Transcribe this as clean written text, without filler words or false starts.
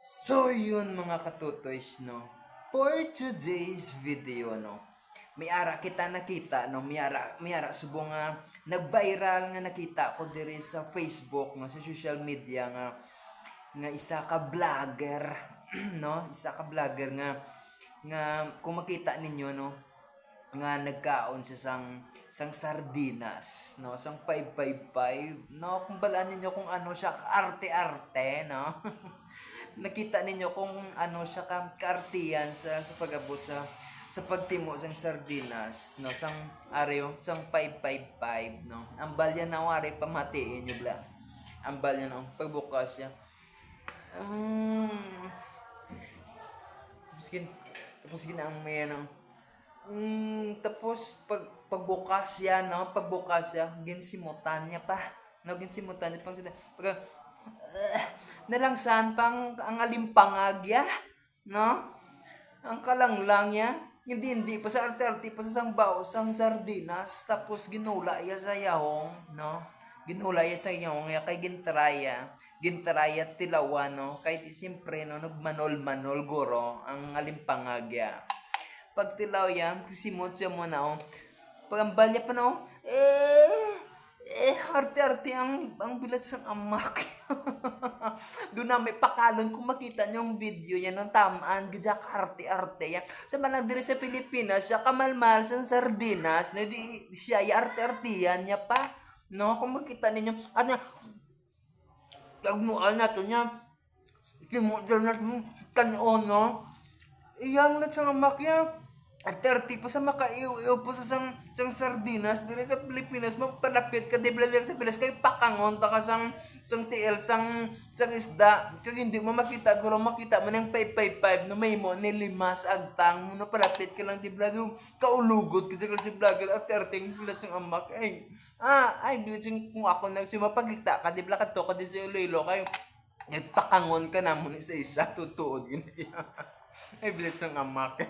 So yun mga katutoys no. For today's video no. May ara kita nakita no, may ara subong nga nag-viral nga nakita ko diri sa Facebook no, sa social media nga isa ka vlogger no, isa ka vlogger nga kung makita ninyo no, nga nagkaon sa sang sardinas no, sang 555 no, kung balaan ninyo kung ano siya arte-arte no. Nakita ninyo kung ano siya kaartiyan sa pag-abot sa pagtimo sang sardinas no, sang areo sang 555 no, ang balya na wari pamatiin nyo bla, ang balya no pagbukas niya tapos ginang may ano tapos pagbukas yan no, pagbukas yan ginsimutan niya pa no, ginsimutan niya pang sila pag nalangsan pang ang alimpangag ya no, ang kalanglang ya hindi pa sa arte-arte pa sa sangbaw sang sardinas tapos ginula ya sa yahong no, ginula ya sa yahong ya kay gintraya tilawan no, kay siyempre no nagmanol-manol guro ang alimpangag ya pagtilaw yan, simot siya mo na oh. Pagambalya pa na oh, arte-arte ang bilat sang amak. Doon na may pakalon kung makita niyo yung video yan ng tamaan, gadya arte-arte yan. Sa malang diri sa Pilipinas, siya kamalmal sa sardinas, na di siya arte-arte yan niya pa. No, kung makita ninyo, ano, lagmual na to niya, kimodel na to, kanon, no? Iyang na sa amak yan. Arte-arte pa sa makaiw-iw po sa sang sardinas dire sa Pilipinas magpalapit ka dibla lang sa Pilas kay pakangon ta ka sang tiil sang isda kay hindi mo makita guro makita man ang 555 no may mo ni limas agtang no palapit ka lang dibla do kaulugod kasi si vlogger arte-arte bilat sang amak ay bilat sing kung ako nagsimapagita ka dibla kadto ka di sa Iloilo kay nagpakangon ka na mo ni sa isa tutuod gini ay bilat sang amak